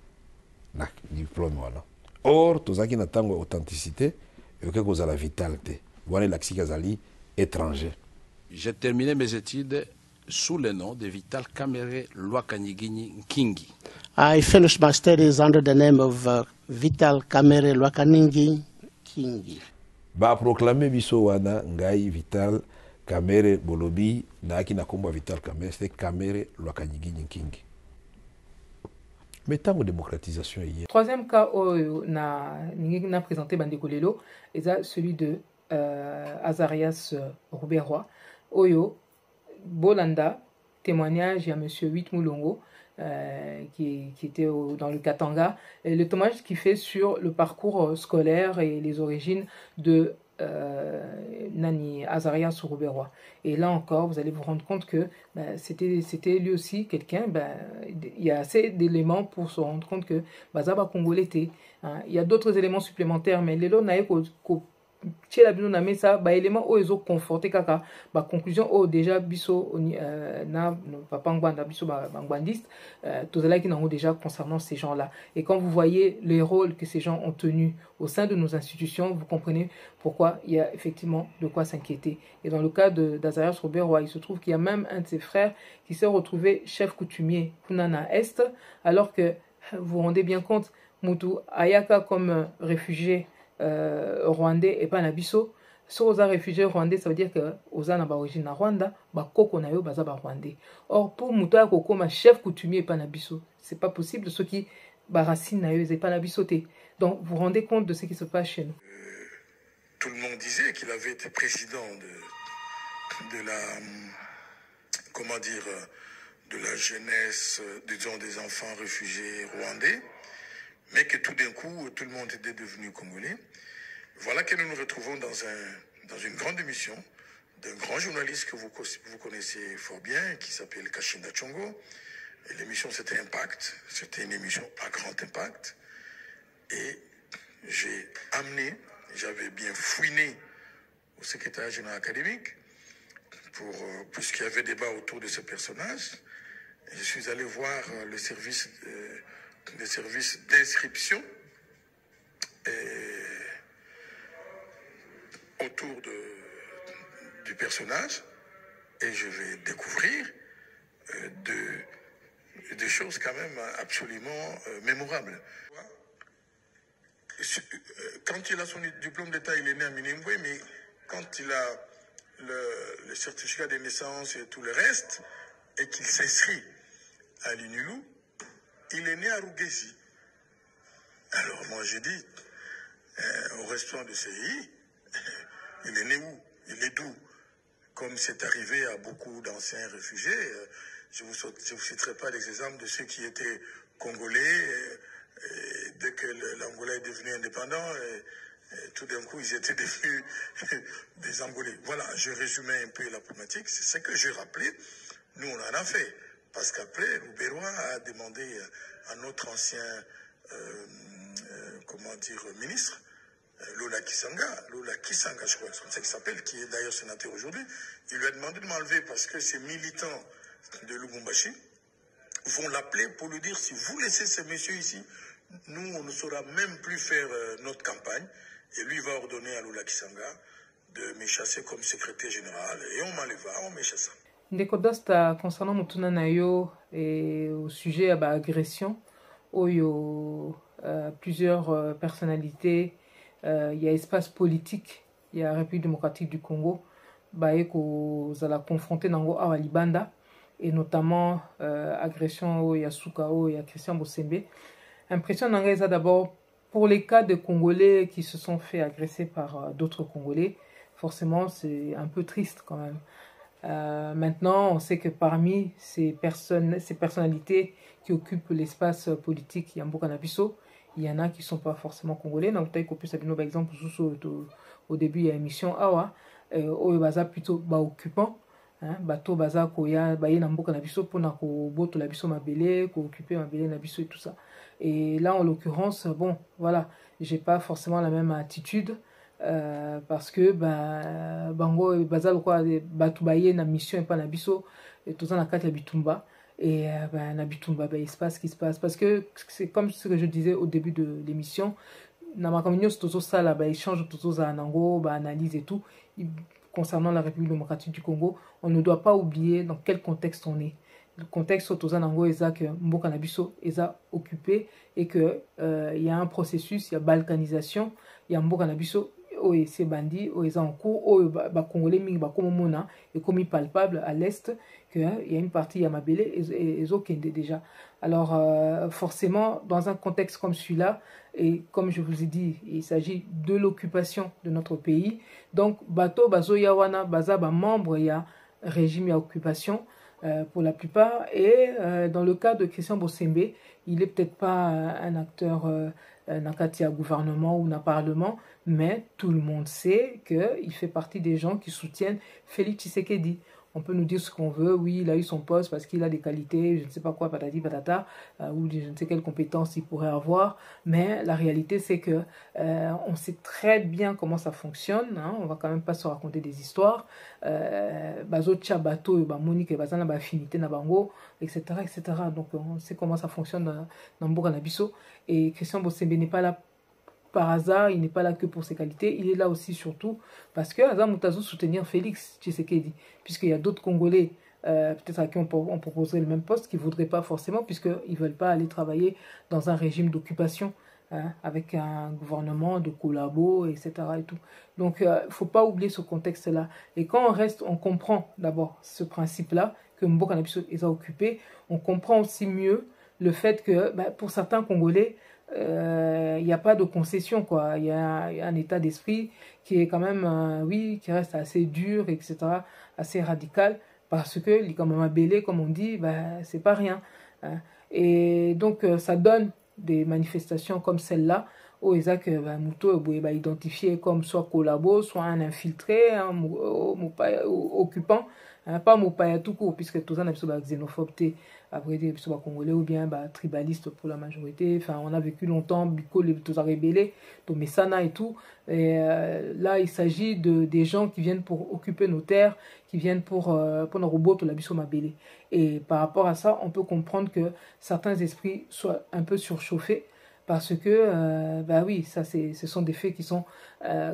na diplôme wala. Or tozaki na tango authenticité yoke kozala Vital te. Wana laksika zali étranger. J'ai terminé mes études sous le nom de Vital Kamerhe Lwakanyigini Nkingi. I finished my studies under the name of Vital Kamerhe Lwakaningi Kingi. Ba proclamé biso wana ngai Vital Kamerhe Bolobi na aki na kombo Vital Kamerhe c'est Kamerhe Lwakanyigini Nkingi. Mais tant de démocratisation hier. Troisième cas où na présenté Bandeko Lelo, c'est celui de Azarias Rouberois. Oyo Bolanda, témoignage à M. Huit Moulongo, qui était dans le Katanga, et le témoignage qu'il fait sur le parcours scolaire et les origines de Nani Azarias Rouberois. Et là encore, vous allez vous rendre compte que c'était lui aussi quelqu'un, il y a assez d'éléments pour se rendre compte que Bazaba Congolais était. Il y a d'autres éléments supplémentaires, mais les lots n'avaient chez la bino na mesa ba élément o ezo conforter kaka ba conclusion o déjà biso na papa ngwanda biso ba ngwandiste tozala ki nango déjà concernant ces gens-là. Et quand vous voyez les rôles que ces gens ont tenus au sein de nos institutions, vous comprenez pourquoi il y a effectivement de quoi s'inquiéter. Et dans le cas d'Azarias Rouberois, il se trouve qu'il y a même un de ses frères qui s'est retrouvé chef coutumier Kunana Est, alors que vous vous rendez bien compte, Moutou Ayaka comme réfugié rwandais et pas nabiso. Si vous êtes réfugié rwandais, ça veut dire que vous avez origine à Rwanda, koko na yo baza ba rwandais. Or pour Mouta Koko ma chef coutumier et pas nabiso, c'est pas possible. Ceux qui racine na yo et pas nabiso te. Donc vous vous rendez compte de ce qui se passe chez nous. Tout le monde disait qu'il avait été président de la comment dire de la jeunesse, disons des enfants réfugiés rwandais. Mais que tout d'un coup, tout le monde était devenu congolais. Voilà que nous nous retrouvons dans une grande émission d'un grand journaliste que vous connaissez fort bien, qui s'appelle Kashinda Tchongo. Et l'émission, c'était Impact. C'était une émission à grand impact. Et j'avais bien fouiné au secrétariat général académique, puisqu'il y avait débat autour de ce personnage. Et je suis allé voir le service... des services d'inscription autour du personnage et je vais découvrir des choses quand même absolument mémorables. Quand il a son diplôme d'État, il est né à Minembwe, mais quand il a le certificat de naissance et tout le reste, et qu'il s'inscrit à l'UNILU, il est né à Rugesi. Alors moi j'ai dit au restant de CI, il est né où? Il est d'où? Comme c'est arrivé à beaucoup d'anciens réfugiés, je ne vous citerai pas des exemples de ceux qui étaient congolais, et dès que l'Angola est devenu indépendant, tout d'un coup ils étaient devenus des Angolais. Voilà, je résumais un peu la problématique, c'est ce que j'ai rappelé, nous on en a fait. Parce qu'après, Rouberois a demandé à notre ancien ministre, Lola Kisanga, je crois, c'est comme ça qu'il s'appelle, qui est d'ailleurs sénateur aujourd'hui, il lui a demandé de m'enlever parce que ces militants de Lubumbashi vont l'appeler pour lui dire si vous laissez ce monsieur ici, nous on ne saura même plus faire notre campagne, et lui va ordonner à Lola Kisanga de me chasser comme secrétaire général, et on m'enleva, on me chassa. Ndeko Dosta, concernant Mutuna Nayo et au sujet de l'agression, il y a plusieurs personnalités, il y a espace politique, il y a la République démocratique du Congo, vous allez confronter Nango à Libanda, et notamment agression il y a Soukao, il y a Christian Bosembe. Impression Nangaisa d'abord, pour les cas de Congolais qui se sont fait agresser par d'autres Congolais, forcément c'est un peu triste quand même. Maintenant, on sait que parmi ces personnalités qui occupent l'espace politique, il y a Mboka Nabiso, il y en a qui ne sont pas forcément congolais. Donc, par exemple, au début, il y a l'émission Awa, où il y a plutôt occupant. Bato baza koya baye na mboka na biso pona ko boto la biso mabele ko occuper mabele na biso et tout ça. Et là en l'occurrence bon voilà, j'ai pas forcément la même attitude parce que bango baza quoi batu baye na mission et pas na biso et tout ça na kati ya bitumba et na bitumba il se passe ce qui se passe parce que c'est comme ce que je disais au début de l'émission na makamyo tozo sala échange tozo za nango analyse et tout concernant la République démocratique du Congo, on ne doit pas oublier dans quel contexte on est. Le contexte Tozanango est que Mboka Nabiso est occupé et que il y a un processus, il y a balkanisation, il y a Mboka Nabiso et ces bandits, ils sont en cours, les Congolais mona et comme palpable à l'est qu'il y a une partie Yamabele et Zokende déjà. Alors forcément, dans un contexte comme celui-là, et comme je vous ai dit, il s'agit de l'occupation de notre pays. Donc bato bazo yawana baza ba membre ya régime ya occupation. Pour la plupart, et dans le cas de Christian Bossembe, il n'est peut-être pas un acteur d'un gouvernement ou d'un parlement, mais tout le monde sait qu'il fait partie des gens qui soutiennent Félix Tshisekedi. On peut nous dire ce qu'on veut, oui, il a eu son poste parce qu'il a des qualités, je ne sais pas quoi, patati patata, ou je ne sais quelles compétences il pourrait avoir, mais la réalité c'est que on sait très bien comment ça fonctionne, hein, on va quand même pas se raconter des histoires, bazo tchabato, monique, bazana ba affinité na bango, etc., etc. Donc on sait comment ça fonctionne dans Mboka Nabiso, et Christian Bossembe n'est pas là par hasard, il n'est pas là que pour ses qualités, il est là aussi surtout parce que Azam Moutazo soutenir Félix Tshisekedi, puisqu'il y a d'autres Congolais, peut-être à qui on proposerait le même poste, qui ne voudraient pas forcément, puisqu'ils ne veulent pas aller travailler dans un régime d'occupation, hein, avec un gouvernement de collabo, etc. Et tout. Donc, il ne faut pas oublier ce contexte-là. Et quand on comprend d'abord ce principe-là, que Mboka Nabiso est occupé, on comprend aussi mieux le fait que pour certains Congolais, il n'y a pas de concession, quoi. Il y a un état d'esprit qui est quand même, oui, qui reste assez dur, etc., assez radical, parce que les Kamamabele, comme on dit, c'est pas rien, hein. Et donc, ça donne des manifestations comme celle-là, où Isaac Mouto est identifié comme soit collabo, soit un infiltré, un occupant, hein, pas Moupaya tout court, puisque tout ça n'a pas xénophobe, après des Congolais ou bien tribaliste pour la majorité. Enfin, on a vécu longtemps, Biko, les tous rébellés, Tomesana et tout. Et là, il s'agit des gens qui viennent pour occuper nos terres, qui viennent pour nos robots, la biso mabélé. Et par rapport à ça, on peut comprendre que certains esprits soient un peu surchauffés, parce que, oui, ça, ce sont des faits qui sont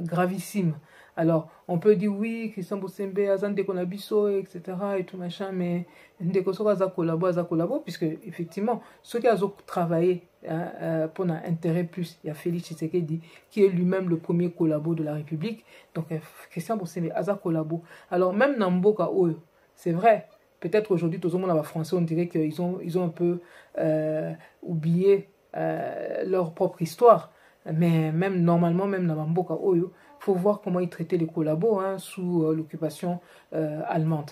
gravissimes. Alors, on peut dire oui, Christian Bossembe, Azan Dekonabiso, etc. et tout machin, mais Ndekoso Aza collabo, puisque effectivement, ceux qui ont travaillé pour un intérêt plus, il y a Félix Tshisekedi, qui est lui-même le premier collabo de la République. Donc, Christian Bossembe, Aza collabo. Alors, même Namboka Oyo, c'est vrai, peut-être aujourd'hui, tout le monde français, on dirait qu'ils ont un peu oublié leur propre histoire. Mais même normalement, même dans Namboka Oyo, il faut voir comment ils traitaient les collabos, hein, sous l'occupation allemande.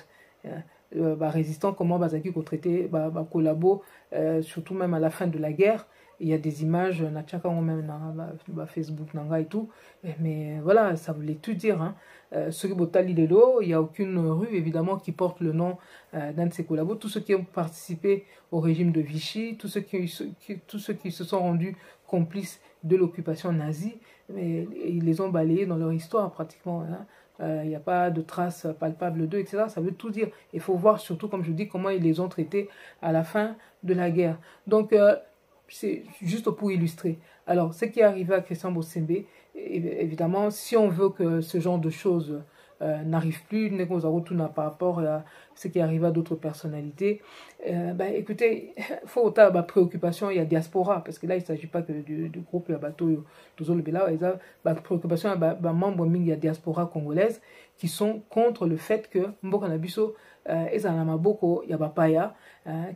Résistants, comment Bazaki traité collabos, surtout même à la fin de la guerre. Il y a des images, même dans Facebook et tout. Mais voilà, ça voulait tout dire. Hein. Sur Botalilelo, il n'y a aucune rue, évidemment, qui porte le nom d'un de ces collabos. Tous ceux qui ont participé au régime de Vichy, tous ceux qui se sont rendus complices de l'occupation nazie, mais ils les ont balayés dans leur histoire pratiquement. Il n'y a pas de traces palpables d'eux, etc. Ça veut tout dire. Il faut voir surtout, comme je dis, comment ils les ont traités à la fin de la guerre. Donc, c'est juste pour illustrer. Alors, ce qui est arrivé à Christian Bossembe, évidemment, si on veut que ce genre de choses n'arrive plus, par rapport à ce qui arrive à d'autres personnalités, écoutez, il faut autant de préoccupation, il y a diaspora, parce que là, il ne s'agit pas que du groupe bateau, il y a préoccupation, il y a membres de la diaspora congolaise qui sont contre le fait que Mboka Nabiso ezanamaboko ya bapaya,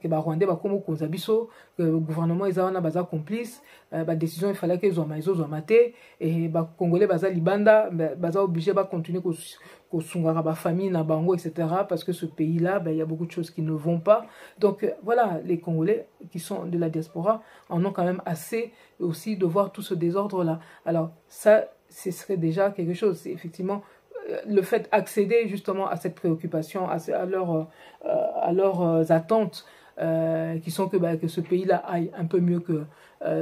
que ba Rwandais bakomo konzabiso, que le gouvernement ezana baza complice, ba décision il fallait que zo maté, et ba Congolais baza libanda, baza obligé ba continuer ko sungara ba famille na bango, etc. parce que ce pays là, il y a beaucoup de choses qui ne vont pas. Donc voilà, les Congolais qui sont de la diaspora en ont quand même assez aussi de voir tout ce désordre là. Alors ça, ce serait déjà quelque chose. C'est effectivement le fait d'accéder justement à cette préoccupation, à leurs attentes, qui sont que ce pays-là aille un peu mieux que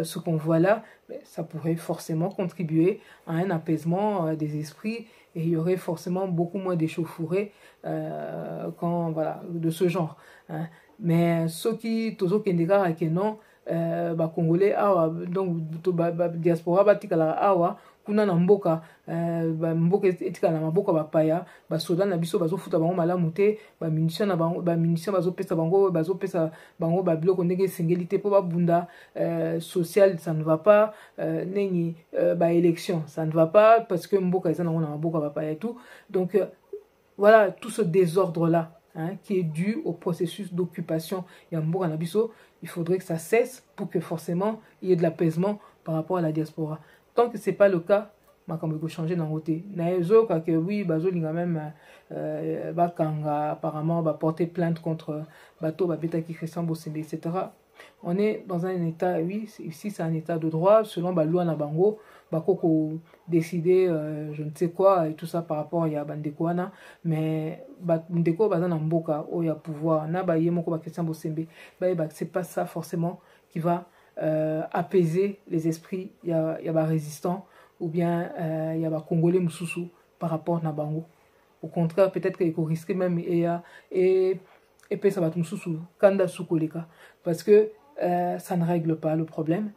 ce qu'on voit là, ça pourrait forcément contribuer à un apaisement des esprits, et il y aurait forcément beaucoup moins d'échauffourées de ce genre. Hein. Mais ceux qui tozo kendeka non, Congolais awa, donc diaspora batikala awa kuna na mboka mboka etika na maboka bapaya basoda na biso bazofuta bango malamu te bamunition na bango bamunition bazopesa bango babiloko ndenge esengeli te mpo babunda social ça ne va pas neni baélection ça ne va pas parce que mboka eza nango na maboka bapaya et tout donc voilà tout ce désordre là qui est dû au processus d'occupation ya mboka na biso. Il faudrait que ça cesse pour que forcément il y ait de l'apaisement par rapport à la diaspora. Tant que ce n'est pas le cas, makambo ko changer dans côté. Naezo ka que oui, bazo linga même bakanga apparemment va porter plainte contre bateau babeta qui Christian Bosembe etc. On est dans un état, oui, ici c'est un état de droit selon ba loi na bango, bakoko décider je ne sais quoi et tout ça par rapport à bandeko wana, mais bandeko baza na mboka o ya pouvoir na ba yemoko ba Christian Bosembe, c'est pas ça forcément qui va apaiser les esprits. Il y a résistants ou bien il y a congolais mususu par rapport na bango. Au contraire, peut-être qu'il risque même et puis ça va tout mususu kanda sukoleka parce que ça ne règle pas le problème.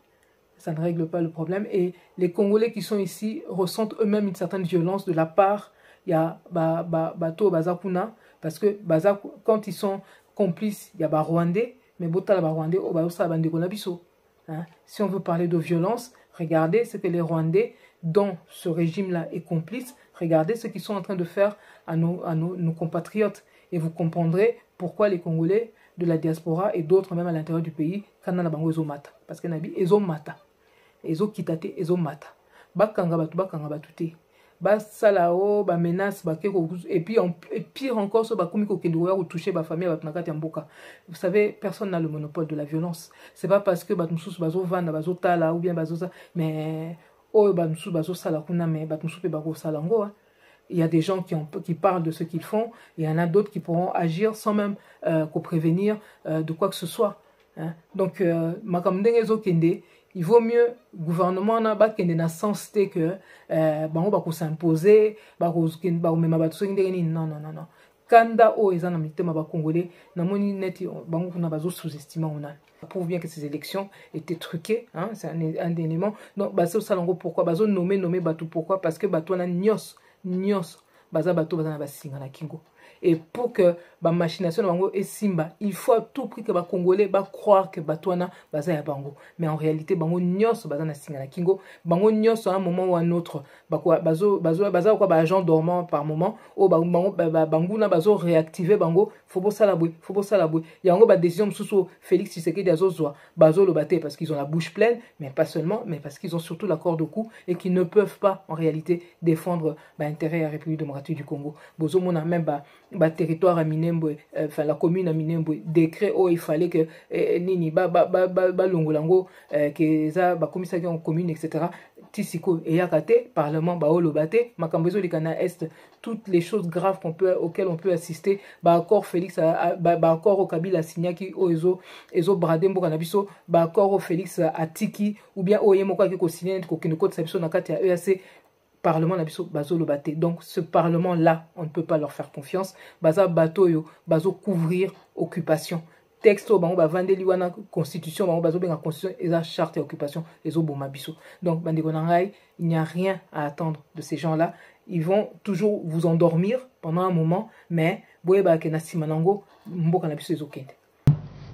Ça ne règle pas le problème et les Congolais qui sont ici ressentent eux-mêmes une certaine violence de la part il y a bato bazakuna parce que quand ils sont complices il y a ba Rwandais mais botala ba Rwandais o ba sa bande konabiso. Si on veut parler de violence, regardez ce que les Rwandais, dont ce régime-là est complice, regardez ce qu'ils sont en train de faire à nos compatriotes. Et vous comprendrez pourquoi les Congolais de la diaspora et d'autres même à l'intérieur du pays, kanana bango ezo mata. Parce que nabi ezo mata. Ezo kitate, ezo mata. Bakanga batu te. Ba salao, ba menace, ba keko, et puis pire encore, ce ba komiko kendoya ou toucher ba famille, ba tunakati mboka. Vous savez, personne n'a le monopole de la violence. C'est pas parce que ba tumsus bazo vanda, bazo tala ou bien bazo ça, mais oh ba tumsus bazo sala kuna, mais ba tumsus pe bago salango. Il y a des gens qui parlent de ce qu'ils font, et il y en a d'autres qui pourront agir sans même prévenir de quoi que ce soit. Donc, makamdenge zo kende. Il vaut mieux gouvernement na ba kende na sens te que bango ba ko s'imposer ba ko mema ba tsengeni non. Kanda o eza na mitema ba congolais na moni net bango kuna bazo sous-estimer on a prouve bien que ces élections étaient truquées c'est un élément. Donc baso salongo pourquoi bazo nommer batu pourquoi parce que batu na nyos baza batu baza na basinga na kingo. Et pour que la machination de bango est simba, il faut à tout prix que les Congolais croient que Batouana baza ya bango. Mais en réalité, bango nyos baza na singa na kingo, bango nyos à un moment ou à un autre, bazo quoi ba agent dormant par moment, ou bango na bazo réactiver bango, faut beau salaboué. Il y a encore ba décision sous Félix Tshisekedi azozwa, bazo le batté parce qu'ils ont la bouche pleine, mais pas seulement, mais parce qu'ils ont surtout la corde au cou et qu'ils ne peuvent pas en réalité défendre l'intérêt de la République démocratique du Congo. Bozo mona même territoire à Minembwe, enfin la commune à Minembwe, décret où il fallait que nini longolango que ça commissaire en commune etc. Tisiko et yakate parlement baolo baté makambezo likana est toutes les choses graves auxquelles on peut assister accord Félix accord au Kabila signaki oezo bradembo kanabiso accord au Félix atiki ou bien oyemoko ko signer ko kinoko sabiso nakati ya EAC Parlement bazo le baté. Donc ce parlement là, on ne peut pas leur faire confiance. Baza bato yo bazo couvrir occupation. Texto bango ba vandeli wana constitution bango bazo benga constitution et la charte et occupation les oboma biso. Donc bandeko nangai, il n'y a rien à attendre de ces gens-là. Ils vont toujours vous endormir pendant un moment, mais boyeba ke na simanango mboka na biso ezokende.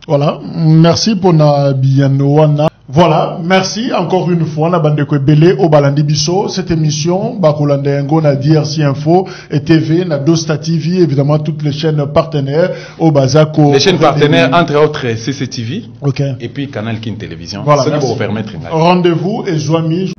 Voilà, merci pour na bianoana. Voilà, merci encore une fois na bandeko belé au balandi biso cette émission bakolanda ngo na DRC Info et TV na Dosta TV évidemment toutes les chaînes partenaires au Bazako. Les chaînes partenaires entre autres CCTV. OK. Et puis Canal Kin Télévision. Voilà, ça pour vous permettre. Rendez-vous et Joami